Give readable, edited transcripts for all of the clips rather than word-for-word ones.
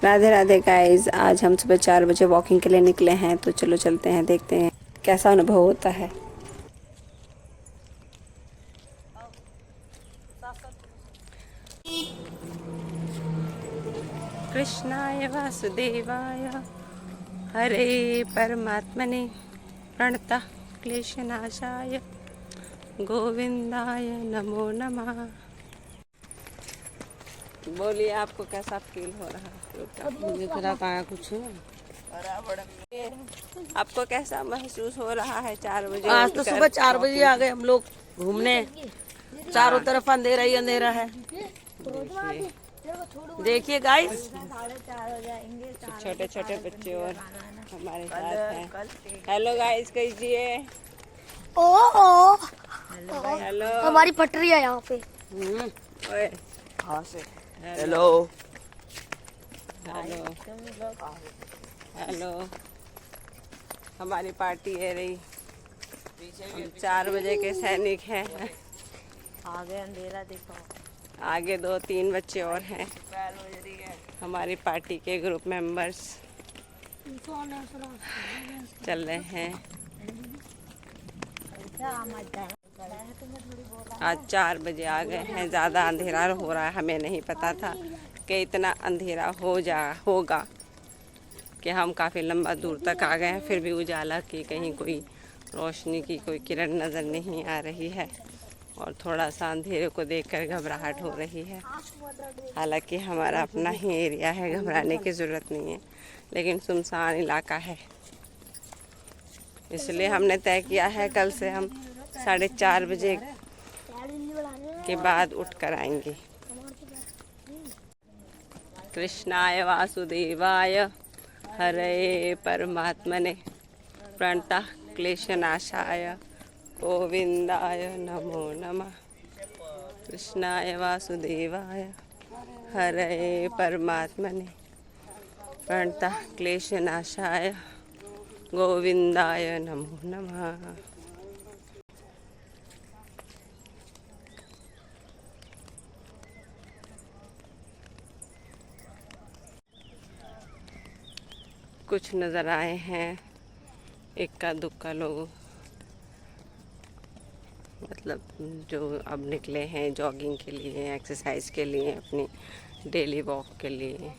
Radhe Radhe guys, आज हम सुबह 4 बजे वॉकिंग के लिए निकले हैं। तो चलो चलते हैं, देखते हैं कैसा अनुभव होता है। कृष्णाय वासुदेवाय हरे परमात्मने प्रणतः क्लेशनाशाय गोविंदाय नमो नमः। बोलिए, आपको कैसा फील हो रहा है? मुझे थोड़ा कहाँ कुछ है। आपको कैसा महसूस हो रहा है 4 बजे? आज तो सुबह 4 बजे आ गए हम लोग घूमने। चारों तरफ अंधेरा ही अंधेरा है। देखिए गाइस, छोटे छोटे बच्चे और हमारे साथ हैं। हेलो गाइस, कीजिए। ओ ओ हेलो। हमारी पटरी है यहाँ पे। ओए, कहाँ से? Hello hello hello. हमारी पार्टी है रही। हम 4 बजे के सैनिक हैं। आगे अंधेरा देखो। आगे 2-3 बच्चे और हैं हमारी पार्टी के ग्रुप मेंबर्स। चल रहे हैं। आज 4 बजे आ गए हैं। ज़्यादा अंधेरा हो रहा है, हमें नहीं पता था कि इतना अंधेरा होगा कि हम काफ़ी लंबा दूर तक आ गए हैं। फिर भी उजाला की कहीं कोई रोशनी की कोई किरण नज़र नहीं आ रही है और थोड़ा सा अंधेरे को देखकर घबराहट हो रही है। हालांकि हमारा अपना ही एरिया है, घबराने की ज़रूरत नहीं है, लेकिन सुनसान इलाका है। इसलिए हमने तय किया है कल से हम 4:30 बजे के बाद उठ कर आएंगे। कृष्णाय वासुदेवाय हरे परमात्मने प्रणतः क्लेशनाशाय गोविंदाय नमो नमः। कृष्णाय वासुदेवाय हरे परमात्मने प्रणतः क्लेशनाशाय गोविंदाय नमो नमः। कुछ नज़र आए हैं इक्का दुक्का लोग, मतलब जो अब निकले हैं जॉगिंग के लिए, एक्सरसाइज के लिए, अपनी डेली वॉक के लिए।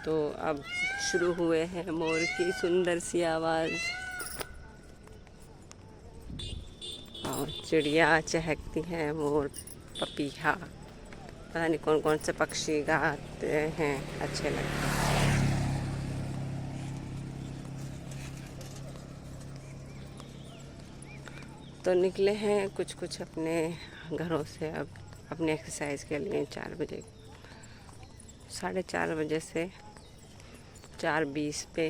तो अब शुरू हुए हैं मोर की सुंदर सी आवाज़ और चिड़िया चहकती हैं, मोर, पपीहा, पता नहीं कौन कौन से पक्षी गाते हैं, अच्छे लगते हैं। तो निकले हैं कुछ कुछ अपने घरों से अब अपने एक्सरसाइज के लिए 4 बजे, 4:30 बजे से 4:20 पे।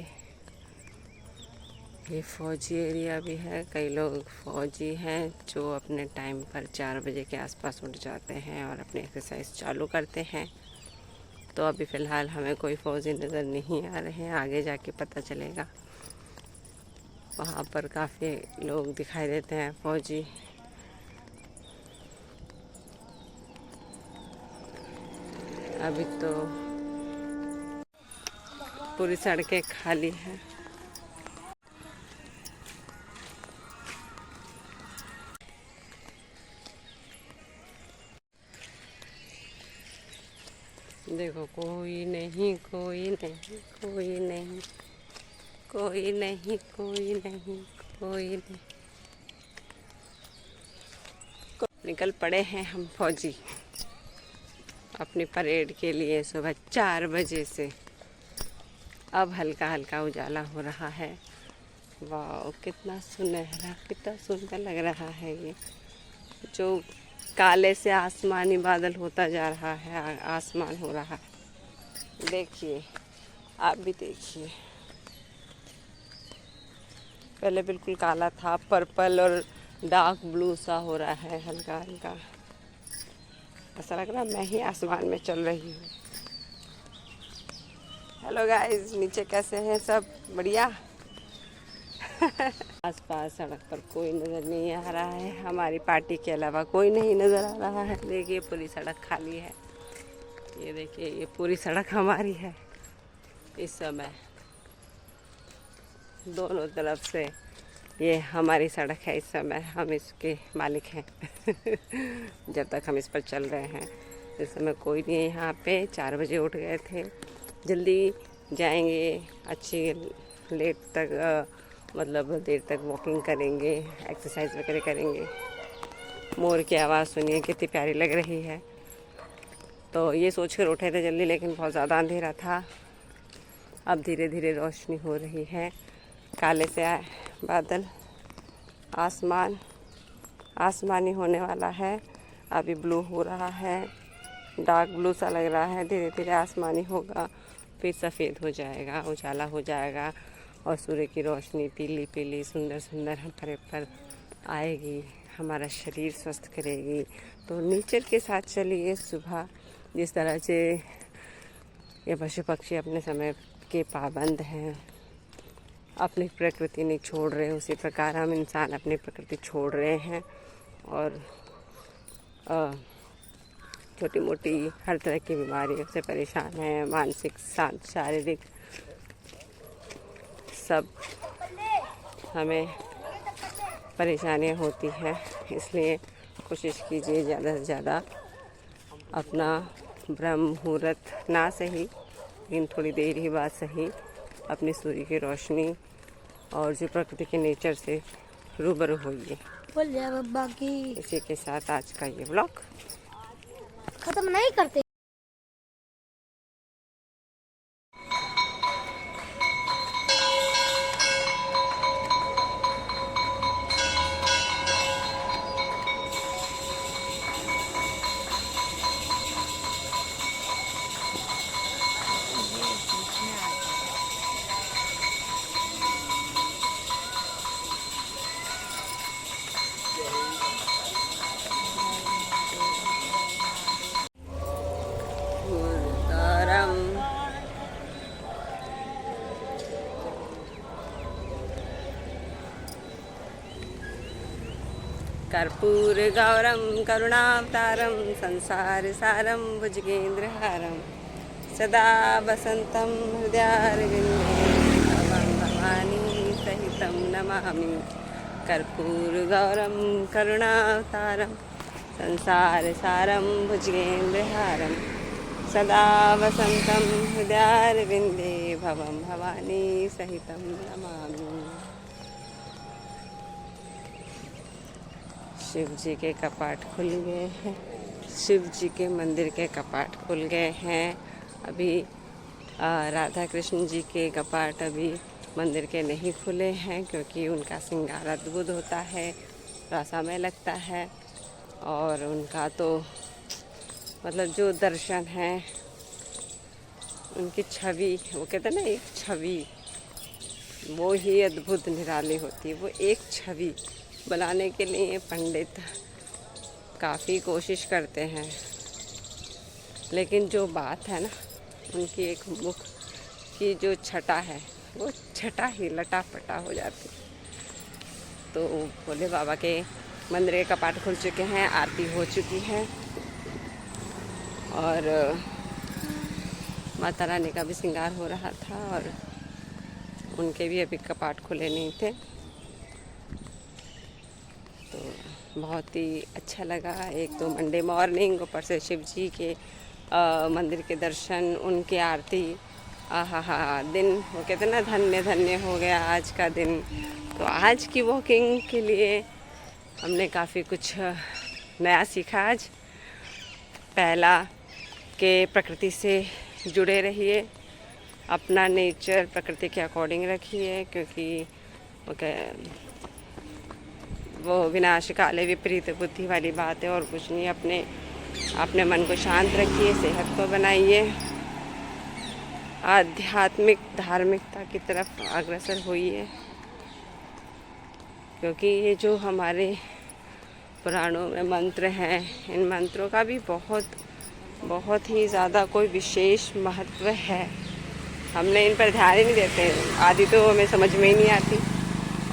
ये फौजी एरिया भी है, कई लोग फौजी हैं जो अपने टाइम पर 4 बजे के आसपास उठ जाते हैं और अपनी एक्सरसाइज चालू करते हैं। तो अभी फ़िलहाल हमें कोई फौजी नज़र नहीं आ रहे हैं, आगे जाके पता चलेगा। वहाँ पर काफ़ी लोग दिखाई देते हैं फौजी। अभी तो पूरी सड़कें खाली हैं। देखो, कोई नहीं कोई नहीं कोई नहीं कोई नहीं कोई नहीं कोई नहीं। निकल पड़े हैं हम फौजी अपनी परेड के लिए सुबह 4 बजे से। अब हल्का हल्का उजाला हो रहा है। वाह, कितना सुनहरा, कितना सुंदर लग रहा है। ये जो काले से आसमानी बादल होता जा रहा है, आसमान हो रहा है। देखिए, आप भी देखिए। पहले बिल्कुल काला था, पर्पल और डार्क ब्लू सा हो रहा है हल्का हल्का। ऐसा लग रहा है मैं ही आसमान में चल रही हूँ। हेलो गाइस, नीचे कैसे हैं सब? बढ़िया। आसपास सड़क पर कोई नज़र नहीं आ रहा है, हमारी पार्टी के अलावा कोई नहीं नज़र आ रहा है। देखिए पूरी सड़क खाली है, ये देखिए ये पूरी सड़क हमारी है इस समय, दोनों तरफ से ये हमारी सड़क है इस समय, हम इसके मालिक हैं। जब तक हम इस पर चल रहे हैं इस समय कोई नहीं है यहाँ पे। 4 बजे उठ गए थे, जल्दी जाएंगे, अच्छी लेट तक मतलब देर तक वॉकिंग करेंगे, एक्सरसाइज वगैरह करेंगे। मोर की आवाज़ सुनिए कितनी प्यारी लग रही है। तो ये सोच कर उठे थे जल्दी, लेकिन बहुत ज़्यादा अंधेरा था। अब धीरे धीरे रोशनी हो रही है, काले से बादल, आसमान आसमानी होने वाला है, अभी ब्लू हो रहा है, डार्क ब्लू सा लग रहा है, धीरे धीरे आसमानी होगा, फिर सफ़ेद हो जाएगा, उजाला हो जाएगा और सूर्य की रोशनी पीली पीली सुंदर सुंदर हमारे पर आएगी, हमारा शरीर स्वस्थ करेगी। तो नेचर के साथ चलिए। सुबह जिस तरह से ये पशु पक्षी अपने समय के पाबंद हैं, अपनी प्रकृति नहीं छोड़ रहे, उसी प्रकार हम इंसान अपनी प्रकृति छोड़ रहे हैं और छोटी मोटी हर तरह की बीमारियों से परेशान हैं, मानसिक शारीरिक सब हमें परेशानियां होती हैं। इसलिए कोशिश कीजिए ज़्यादा से ज़्यादा अपना ब्रह्म मुहूर्त ना सही लेकिन थोड़ी देर ही बाद सही अपनी सूर्य की रोशनी और जो प्रकृति के नेचर से रूबरू होइए। बोल जाए बब्बा की इसी के साथ आज का ये व्लॉग खत्म नहीं करते। कर्पूर गौरम करुणावतारम संसार सारम भुजगेंद्रहारम सदा वसंतम हृदयारविंदे भवं भवानी सहितं नमामि। कर्पूर गौरम करुणावतारम संसार सारम भुजगेंद्रहारम सदा वसंतम हृदयारविंदे भवं भवानी सहितं नमामि। शिव जी के कपाट खुल गए हैं, शिव जी के मंदिर के कपाट खुल गए हैं। अभी राधा कृष्ण जी के कपाट अभी मंदिर के नहीं खुले हैं क्योंकि उनका श्रृंगार अद्भुत होता है, थोड़ा समय लगता है और उनका तो मतलब जो दर्शन है उनकी छवि, वो कहते हैं ना एक छवि, वो ही अद्भुत निराली होती है। वो एक छवि बनाने के लिए पंडित काफ़ी कोशिश करते हैं, लेकिन जो बात है ना उनकी एक मुख की जो छटा है वो छटा ही लटापटा हो जाती। तो भोले बाबा के मंदिर के कपाट खुल चुके हैं, आरती हो चुकी है और माता रानी का भी श्रृंगार हो रहा था और उनके भी अभी कपाट खुले नहीं थे। तो बहुत ही अच्छा लगा। एक तो मंडे मॉर्निंग, ऊपर से शिव जी के मंदिर के दर्शन, उनकी आरती, आहा दिन वो कहते ना धन्य धन्य हो गया आज का दिन। तो आज की वॉकिंग के लिए हमने काफ़ी कुछ नया सीखा आज। पहला कि प्रकृति से जुड़े रहिए, अपना नेचर प्रकृति के अकॉर्डिंग रखिए क्योंकि वो विनाश काले विपरीत बुद्धि वाली बात है और कुछ नहीं। अपने मन को शांत रखिए, सेहत को बनाइए, आध्यात्मिक धार्मिकता की तरफ अग्रसर होइए क्योंकि ये जो हमारे पुराणों में मंत्र हैं, इन मंत्रों का भी बहुत ही ज़्यादा कोई विशेष महत्व है। हमने इन पर ध्यान ही नहीं देते, आदि तो हमें समझ में ही नहीं आती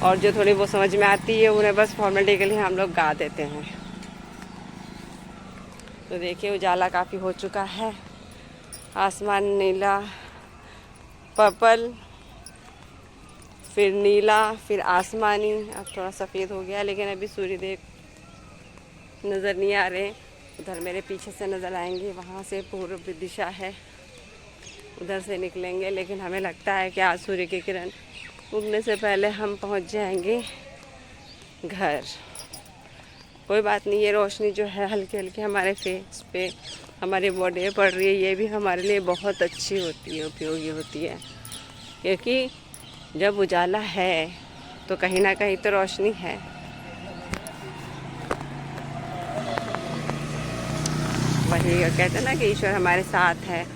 और जो थोड़ी वो समझ में आती है उन्हें बस फॉर्मेलिटी के लिए हम लोग गा देते हैं। तो देखिए उजाला काफ़ी हो चुका है, आसमान नीला, पर्पल, फिर नीला, फिर आसमानी, अब थोड़ा सफ़ेद हो गया, लेकिन अभी सूर्यदेव नज़र नहीं आ रहे। उधर मेरे पीछे से नज़र आएंगे, वहाँ से पूर्व दिशा है, उधर से निकलेंगे। लेकिन हमें लगता है कि आज सूर्य की किरण उगने से पहले हम पहुँच जाएंगे घर। कोई बात नहीं, ये रोशनी जो है हल्की हल्की हमारे फेस पे, हमारी बॉडी में पड़ रही है, ये भी हमारे लिए बहुत अच्छी होती है, उपयोगी होती है। क्योंकि जब उजाला है तो कहीं ना कहीं तो रोशनी है। वही कहते हैं ना कि ईश्वर हमारे साथ है,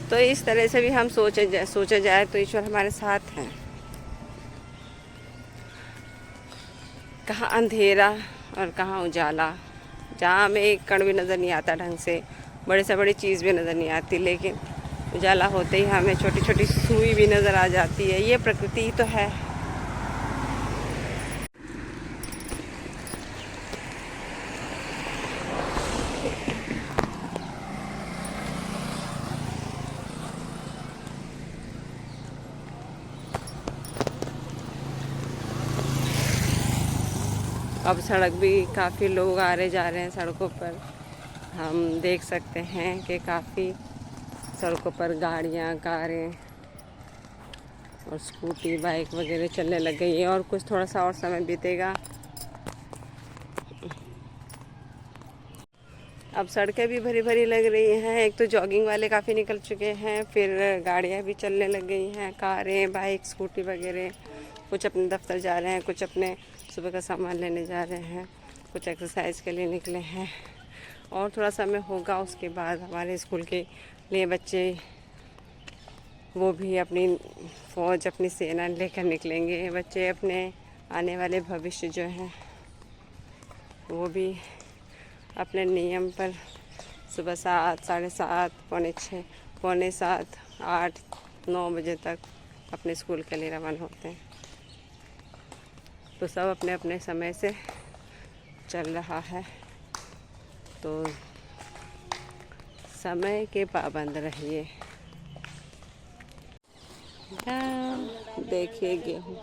तो इस तरह से भी हम सोचा जाए तो ईश्वर हमारे साथ हैं। कहाँ अंधेरा और कहाँ उजाला, जहाँ हमें एक कण भी नज़र नहीं आता ढंग से, बड़े से बड़ी चीज़ भी नज़र नहीं आती, लेकिन उजाला होते ही हमें छोटी छोटी सुई भी नज़र आ जाती है। ये प्रकृति ही तो है। अब सड़क भी काफ़ी लोग आ रहे जा रहे हैं सड़कों पर, हम देख सकते हैं कि काफ़ी सड़कों पर गाड़ियाँ, कारें और स्कूटी, बाइक वगैरह चलने लग गई है। और कुछ थोड़ा सा और समय बीतेगा, अब सड़कें भी भरी भरी लग रही हैं। एक तो जॉगिंग वाले काफ़ी निकल चुके हैं, फिर गाड़ियाँ भी चलने लग गई हैं, कारें, बाइक, स्कूटी वगैरह। कुछ अपने दफ्तर जा रहे हैं, कुछ अपने सुबह का सामान लेने जा रहे हैं, कुछ एक्सरसाइज के लिए निकले हैं। और थोड़ा समय होगा, उसके बाद हमारे स्कूल के लिए बच्चे वो भी अपनी फ़ौज, अपनी सेना लेकर निकलेंगे। बच्चे अपने आने वाले भविष्य जो हैं वो भी अपने नियम पर सुबह 7, 7:30, पौने 6, पौने 7, 8, 9 बजे तक अपने स्कूल के लिए रवाना होते हैं। तो सब अपने अपने समय से चल रहा है, तो समय के पाबंद रहिए। देखिए गेहूँ,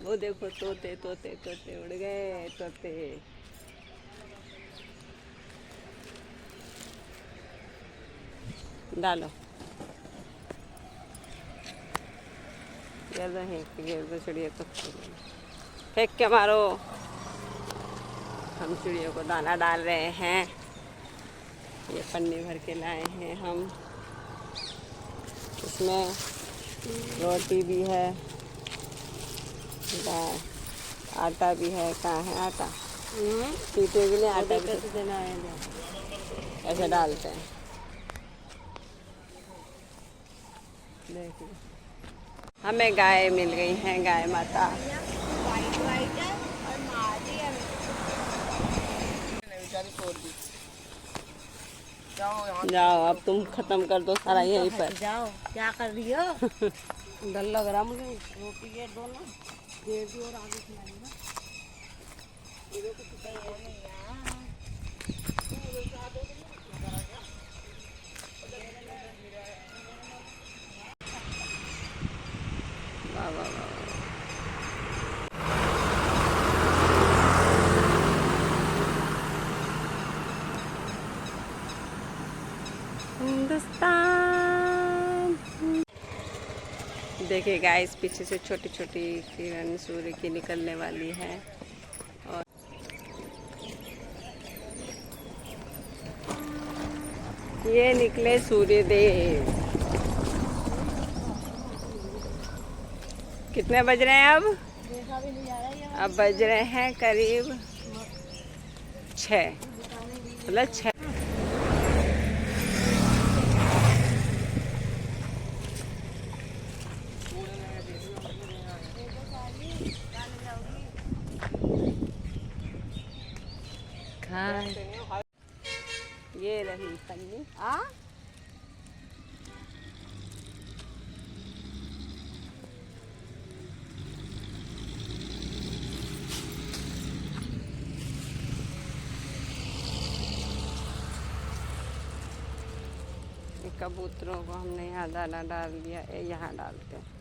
वो देखो तोते तोते तोते उड़ गए, तोते। डालो, गिर दो चिड़िया तो फेंक के मारो। हम चिड़ियों को दाना डाल रहे हैं, ये पन्नी भर के लाए हैं हम, इसमें रोटी भी है, आटा भी है। कहाँ है आटा? पीते के लिए आटा कैसे देना है, ऐसे डालते हैं। देखिए हमें गाय मिल गई हैं, गाय माता। जाओ अब तुम खत्म कर दो सारा यहीं पर। जाओ, क्या कर रही हो? डर लग रहा मुझे। रोटी के दो ना, दे दी और आगे खिलाएंगे ना। वाह वाह वाह, हिंदुस्तान। देखिए गाइस, पीछे से छोटी छोटी किरण सूर्य की निकलने वाली है। और ये निकले सूर्य देव। कितने बज रहे हैं अब? अब बज रहे हैं करीब 6, मतलब 6। ये रही पन्नी। कबूतरों को हमने यहाँ दाना डाल दिया, यहाँ डालते हैं।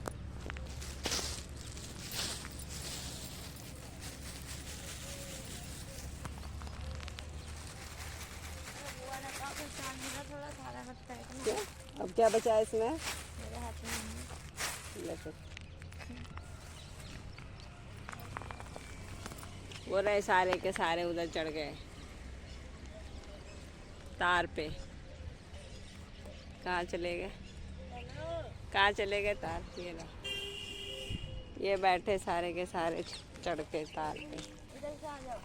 क्या अब क्या बचा है इसमें? मेरे हाथ में नहीं है। ले फिर। वो रहे सारे के सारे उधर चढ़ गए तार पे। कहाँ चले गए? कहाँ चले गए तार पे? ये बैठे सारे के सारे चढ़ के तार पे। इधर से आ जाओ।